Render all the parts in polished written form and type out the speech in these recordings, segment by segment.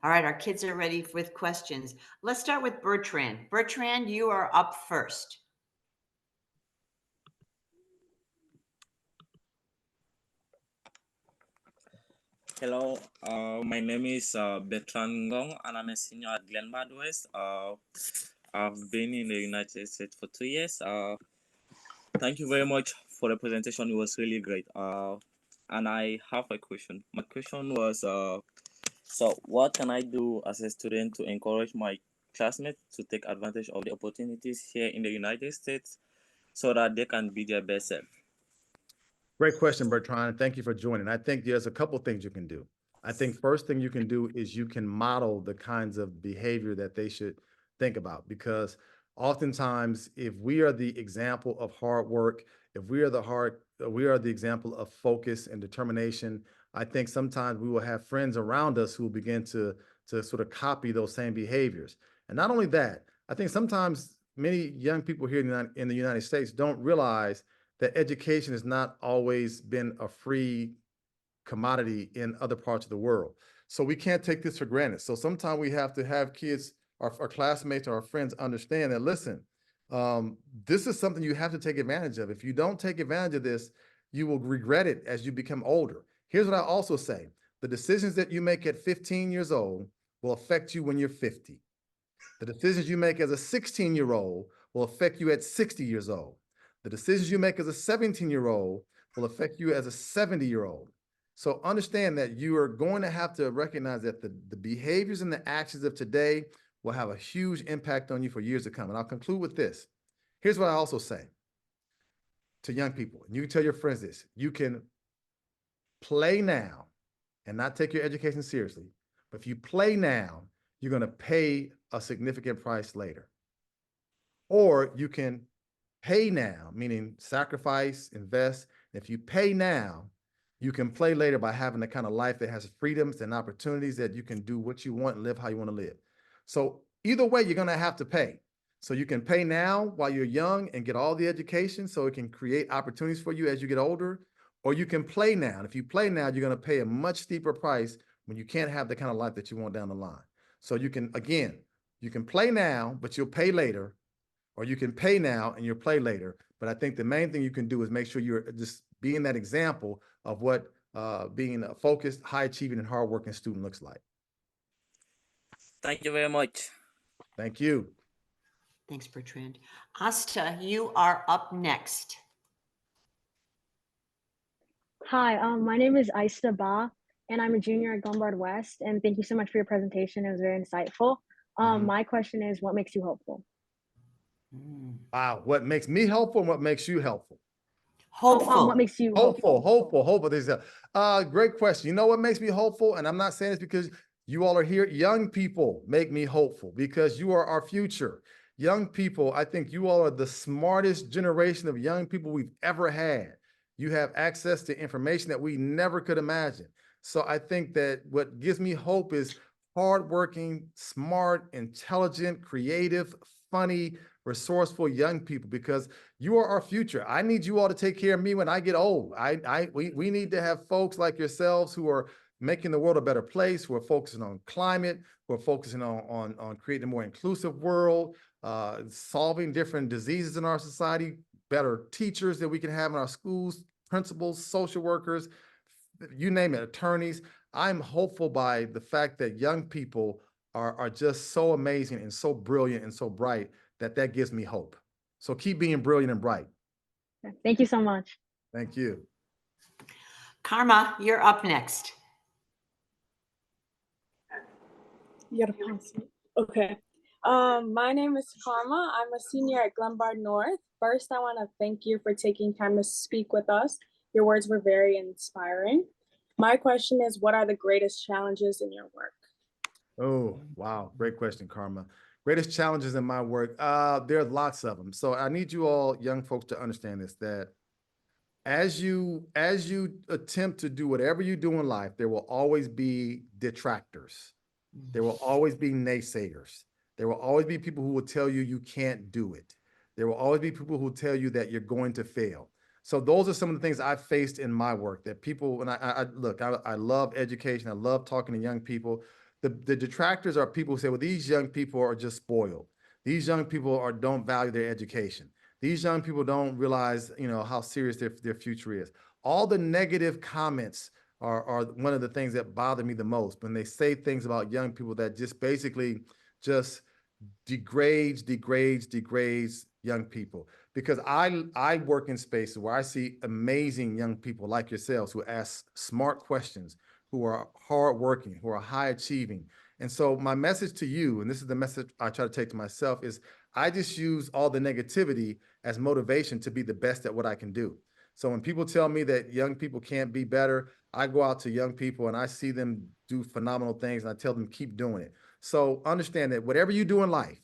All right, our kids are ready with questions. Let's start with Bertrand. Bertrand, you are up first. Hello, my name is Bertrand Ngong, and I'm a senior at Glenbard West. I've been in the United States for 2 years. Thank you very much for the presentation. It was really great. And I have a question. My question was, so what can I do as a student to encourage my classmates to take advantage of the opportunities here in the United States so that they can be their best self? Great question, Bertrand. Thank you for joining. I think there's a couple things you can do. I think first thing you can do is you can model the kinds of behavior that they should think about, because oftentimes if we are the example of hard work, if we are the example of focus and determination, I think sometimes we will have friends around us who will begin to sort of copy those same behaviors. And not only that, I think sometimes many young people here in the United States don't realize that education has not always been a free commodity in other parts of the world. So we can't take this for granted. So sometimes we have to have kids, our classmates or our friends understand that, listen, this is something you have to take advantage of. If you don't take advantage of this, you will regret it as you become older. Here's what I also say. The decisions that you make at 15 years old will affect you when you're 50. The decisions you make as a 16-year-old will affect you at 60 years old. The decisions you make as a 17-year-old will affect you as a 70-year-old. So understand that you are going to have to recognize that the behaviors and the actions of today will have a huge impact on you for years to come. And I'll conclude with this. Here's what I also say to young people, and you can tell your friends this: you can play now and not take your education seriously, but if you play now, you're going to pay a significant price later. Or you can pay now, meaning sacrifice, invest. If you pay now, you can play later by having the kind of life that has freedoms and opportunities that you can do what you want and live how you want to live. So either way, you're going to have to pay. So you can pay now while you're young and get all the education so it can create opportunities for you as you get older, or you can play now. And if you play now, you're going to pay a much steeper price when you can't have the kind of life that you want down the line. So you can, again, you can play now, but you'll pay later, or you can pay now and you'll play later. But I think the main thing you can do is make sure you're just being that example of what being a focused, high-achieving, and hardworking student looks like. Thank you very much. Thank you. Thanks, Bertrand. Asta, you are up next. Hi, my name is Aista Ba, and I'm a junior at Glenbard West. And thank you so much for your presentation. It was very insightful. My question is, what makes you hopeful? Wow, what makes me helpful and what makes you helpful? Hopeful. What makes you hopeful? This is a great question. You know what makes me hopeful? And I'm not saying this because you all are here. Young people make me hopeful because you are our future. Young people, I think you all are the smartest generation of young people we've ever had. You have access to information that we never could imagine. So I think that what gives me hope is hardworking, smart, intelligent, creative, funny, resourceful young people, because you are our future. I need you all to take care of me when I get old. We need to have folks like yourselves who are making the world a better place, who are focusing on climate, who are focusing on creating a more inclusive world, solving different diseases in our society, better teachers that we can have in our schools, principals, social workers, you name it, attorneys. I'm hopeful by the fact that young people are just so amazing and so brilliant and so bright that gives me hope. So keep being brilliant and bright. Thank you so much. Thank you. Karma, you're up next. You gotta pass it. Okay. My name is Karma. I'm a senior at Glenbard North. First, I want to thank you for taking time to speak with us. Your words were very inspiring. My question is, what are the greatest challenges in your work? Oh, wow. Great question, Karma. Greatest challenges in my work. There are lots of them. So I need you all young folks to understand this, that as you attempt to do whatever you do in life, there will always be detractors. There will always be naysayers. There will always be people who will tell you you can't do it. There will always be people who will tell you that you're going to fail. So those are some of the things I've faced in my work, that people, and I love education. I love talking to young people. The detractors are people who say, well, these young people are just spoiled. These young people don't value their education. These young people don't realize, how serious their future is. All the negative comments are one of the things that bother me the most, when they say things about young people that just basically just degrades young people. Because I work in spaces where I see amazing young people like yourselves who ask smart questions, who are hardworking, who are high achieving. And so my message to you, and this is the message I try to take to myself, is I just use all the negativity as motivation to be the best at what I can do. So when people tell me that young people can't be better, I go out to young people and I see them do phenomenal things, and I tell them, keep doing it. So understand that whatever you do in life,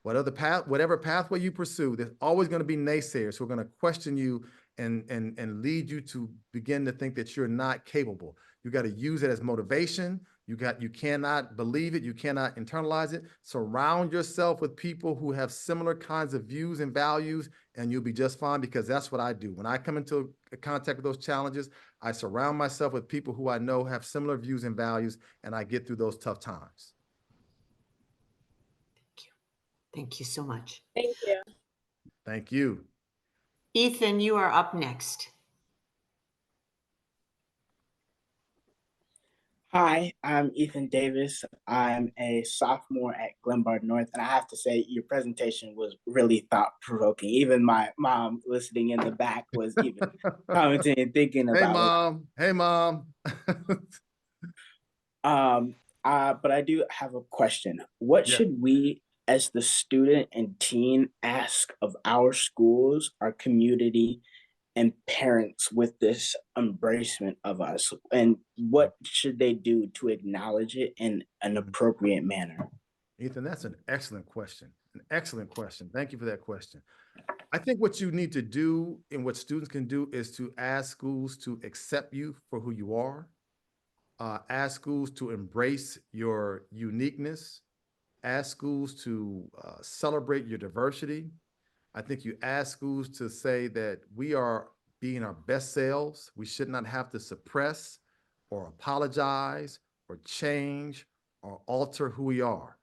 whatever pathway you pursue, there's always going to be naysayers who are going to question you and lead you to begin to think that you're not capable. You got to use it as motivation. You cannot believe it. You cannot internalize it. Surround yourself with people who have similar kinds of views and values, and you'll be just fine, because that's what I do. When I come into contact with those challenges, I surround myself with people who I know have similar views and values, and I get through those tough times. Thank you so much. Thank you. Thank you. Ethan, you are up next. Hi, I'm Ethan Davis. I'm a sophomore at Glenbard North, and I have to say your presentation was really thought-provoking. Even my mom listening in the back was even commenting and thinking Hey, about Mom. Hey, Mom. But I do have a question. What Yeah. should we, as the student and teen, ask of our schools, our community, and parents with this embracement of us? And what should they do to acknowledge it in an appropriate manner? Ethan, that's an excellent question. An excellent question. Thank you for that question. I think what you need to do, and what students can do, is to ask schools to accept you for who you are. Ask schools to embrace your uniqueness. Ask schools to celebrate your diversity. I think you ask schools to say that we are being our best selves. We should not have to suppress or apologize or change or alter who we are.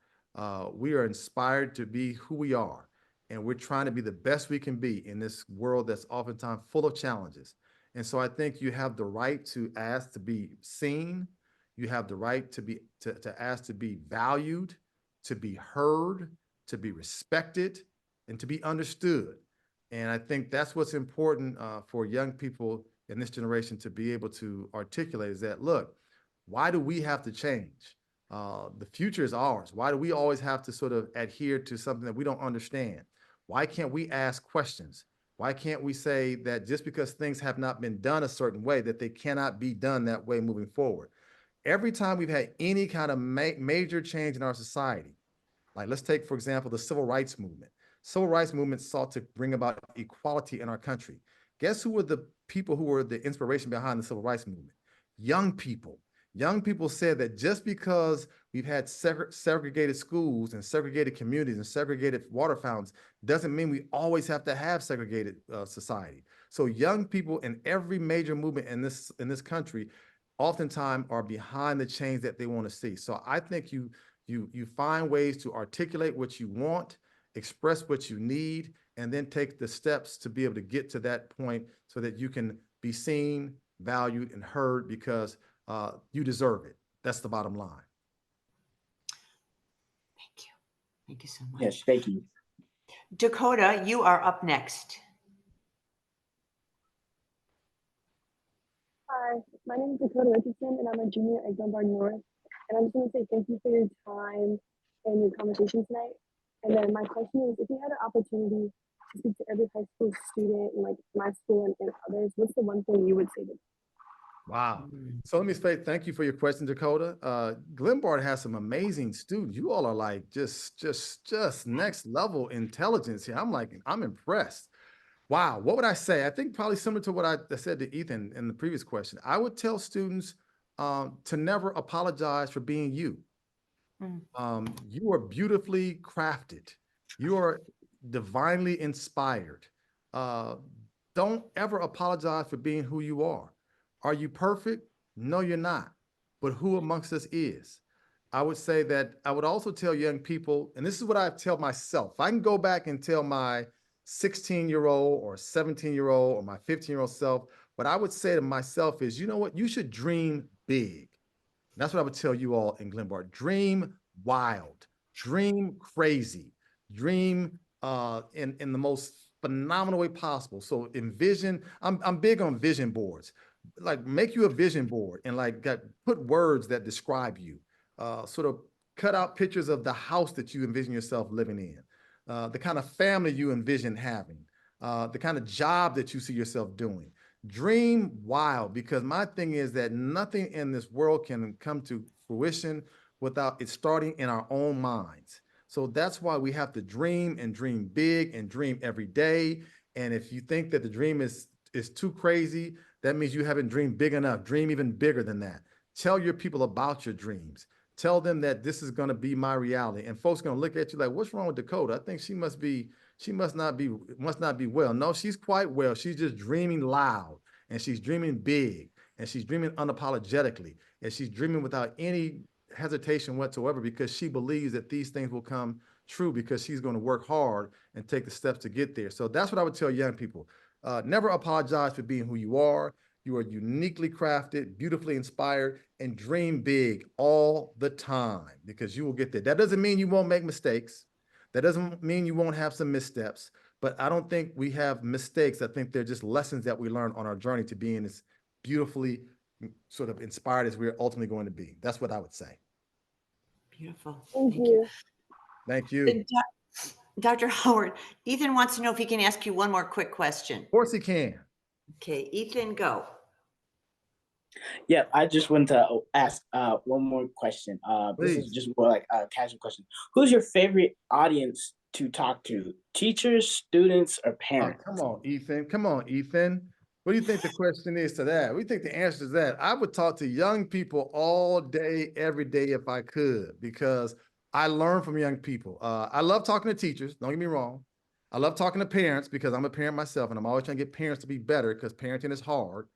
We are inspired to be who we are, and we're trying to be the best we can be in this world that's oftentimes full of challenges. And so I think you have the right to ask to be seen. You have the right to ask to be valued, to be heard, to be respected, and to be understood. And I think that's what's important for young people in this generation to be able to articulate, is that, look, why do we have to change? The future is ours. Why do we always have to sort of adhere to something that we don't understand? Why can't we ask questions? Why can't we say that just because things have not been done a certain way, that they cannot be done that way moving forward? Every time we've had any kind of major change in our society, like let's take, for example, the civil rights movement. Civil rights movement sought to bring about equality in our country. Guess who were the people who were the inspiration behind the civil rights movement? Young people. Young people said that just because we've had segregated schools and segregated communities and segregated water fountains doesn't mean we always have to have segregated society. So young people in every major movement in this country oftentimes are behind the change that they want to see. So I think you find ways to articulate what you want, express what you need, and then take the steps to be able to get to that point so that you can be seen, valued, and heard, because you deserve it. That's the bottom line. Thank you. Thank you so much. Yes, thank you. Dakota, you are up next. Hi, my name is Dakota Richardson, and I'm a junior at Glenbard North. And I'm just going to say thank you for your time and your conversation tonight. And then my question is, if you had an opportunity to speak to every high school student, and like my school and others, what's the one thing you would say to them? Wow. So let me say thank you for your question, Dakota. Glenbard has some amazing students. You all are like just next level intelligence here. I'm impressed. Wow. What would I say? I think probably similar to what I said to Ethan in the previous question. I would tell students to never apologize for being you. You are beautifully crafted. You are divinely inspired. Don't ever apologize for being who you are. Are you perfect? No, you're not. But who amongst us is? I would say that I would also tell young people, and this is what I tell myself. If I can go back and tell my 16-year-old or 17-year-old or my 15-year-old self, what I would say to myself is, you know what, you should dream big. That's what I would tell you all in Glenbard. Dream wild, dream crazy, dream in the most phenomenal way possible. So envision, I'm big on vision boards. Like make you a vision board and like put words that describe you. Sort of cut out pictures of the house that you envision yourself living in, the kind of family you envision having, the kind of job that you see yourself doing. Dream wild, because my thing is that nothing in this world can come to fruition without it starting in our own minds. So that's why we have to dream and dream big and dream every day. And if you think that the dream is too crazy, that means you haven't dreamed big enough. Dream even bigger than that. Tell your people about your dreams. Tell them that this is going to be my reality. And folks are going to look at you like, what's wrong with Dakota? I think she must not be well. No, she's quite well. She's just dreaming loud, and she's dreaming big, and she's dreaming unapologetically, and she's dreaming without any hesitation whatsoever, because she believes that these things will come true because she's going to work hard and take the steps to get there. So that's what I would tell young people. Never apologize for being who you are. You are uniquely crafted, beautifully inspired, and dream big all the time, because you will get there. That doesn't mean you won't make mistakes. That doesn't mean you won't have some missteps, but I don't think we have mistakes. I think they're just lessons that we learn on our journey to being as beautifully sort of inspired as we're ultimately going to be. That's what I would say. Beautiful. Thank you. Thank you. Dr. Howard, Ethan wants to know if he can ask you one more quick question. Of course he can. Okay, Ethan, go. Yeah, I just want to ask one more question. This is Please. just more like a casual question. Who's your favorite audience to talk to? Teachers, students, or Oh, parents? come on, Ethan. Come on, Ethan. What do you think the question is to that? What do you think the answer is that? I would talk to young people all day, every day if I could, because I learn from young people. I love talking to teachers. Don't get me wrong. I love talking to parents because I'm a parent myself, and I'm always trying to get parents to be better because parenting is hard.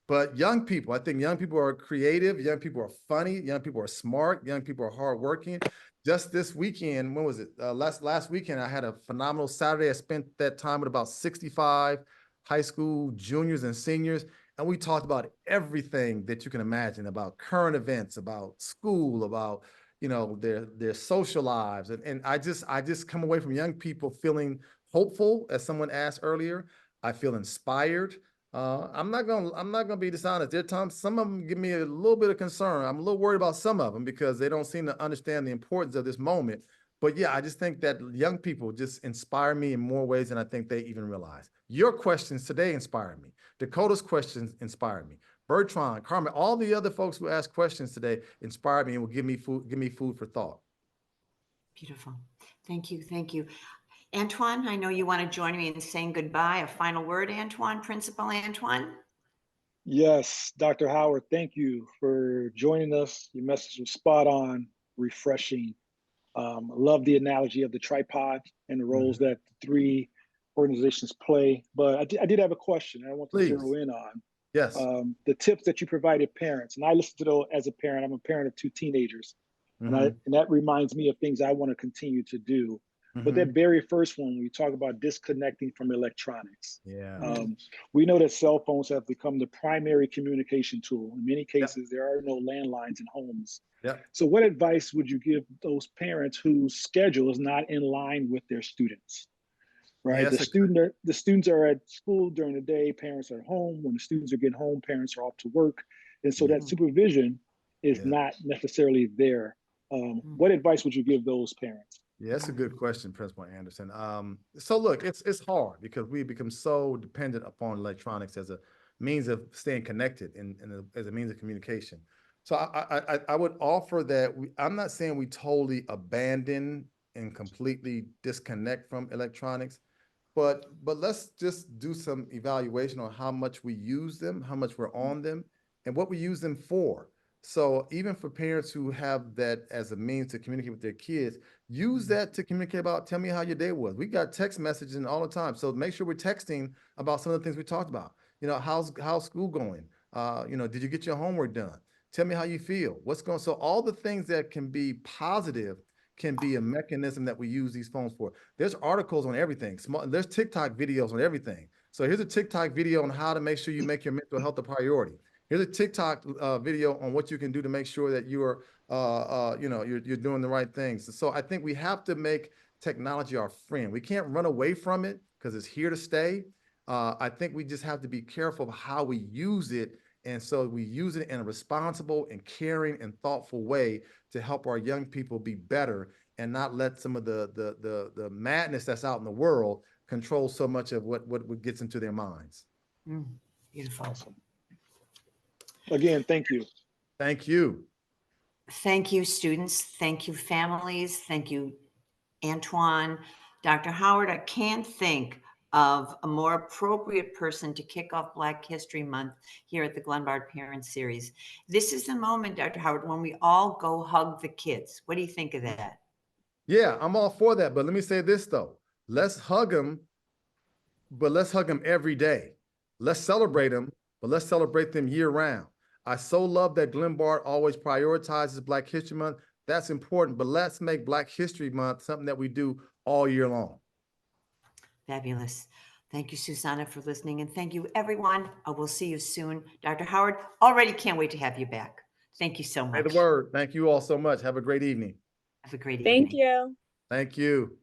But young people, I think young people are creative. Young people are funny. Young people are smart. Young people are hardworking. Just this weekend, when was it? Last weekend, I had a phenomenal Saturday. I spent that time with about 65 high school juniors and seniors, and we talked about everything that you can imagine, about current events, about school, about their social lives, and I just come away from young people feeling hopeful, as someone asked earlier. I feel inspired. I'm not gonna be dishonest. There are times some of them give me a little bit of concern. I'm a little worried about some of them because they don't seem to understand the importance of this moment. But yeah, I just think that young people just inspire me in more ways than I think they even realize. Your questions today inspired me. Dakota's questions inspired me. Bertrand, Carmen, all the other folks who asked questions today inspired me and will give me food for thought. Beautiful. Thank you. Thank you. Antoine, I know you want to join me in saying goodbye. A final word, Antoine, Principal Antoine? Yes, Dr. Howard, thank you for joining us. Your message was spot on, refreshing. I love the analogy of the tripod and the roles that the three organizations play. But I did have a question I want to Please. zero in on. Yes. The tips that you provided parents, and I listen to those as a parent. I'm a parent of two teenagers, and that reminds me of things I want to continue to do. But that very first one, we talk about disconnecting from electronics. Yeah. We know that cell phones have become the primary communication tool. In many cases, there are no landlines in homes. So what advice would you give those parents whose schedule is not in line with their students? Right, the students are at school during the day, parents are at home. When the students are getting home, parents are off to work. And so that supervision is not necessarily there. What advice would you give those parents? Yeah, that's a good question, Principal Anderson. So look, it's hard because we become so dependent upon electronics as a means of staying connected and as a means of communication. So I would offer that I'm not saying we totally abandon and completely disconnect from electronics, but let's just do some evaluation on how much we use them, how much we're on them, and what we use them for. So even for parents who have that as a means to communicate with their kids, use that to communicate about, tell me how your day was. We got text messaging all the time. So make sure we're texting about some of the things we talked about. How's school going? Did you get your homework done? Tell me how you feel. So all the things that can be positive can be a mechanism that we use these phones for. There's articles on everything. There's TikTok videos on everything. So here's a TikTok video on how to make sure you make your mental health a priority. Here's a TikTok video on what you can do to make sure that you are, you're doing the right things. So I think we have to make technology our friend. We can't run away from it because it's here to stay. I think we just have to be careful of how we use it. And so we use it in a responsible and caring and thoughtful way to help our young people be better and not let some of the madness that's out in the world control so much of what gets into their minds. Beautiful. Awesome. Again, thank you. Thank you. Thank you, students. Thank you, families. Thank you, Antoine. Dr. Howard, I can't think of a more appropriate person to kick off Black History Month here at the Glenbard Parent Series. This is the moment, Dr. Howard, when we all go hug the kids. What do you think of that? Yeah, I'm all for that. But let me say this, though. Let's hug them, but let's hug them every day. Let's celebrate them, but let's celebrate them year round. I so love that Glenbard always prioritizes Black History Month. That's important, but let's make Black History Month something that we do all year long. Fabulous. Thank you, Susanna, for listening. And thank you, everyone. I will see you soon. Dr. Howard, already can't wait to have you back. Thank you so much. Say the word. Thank you all so much. Have a great evening. Have a great evening. Thank you. Thank you.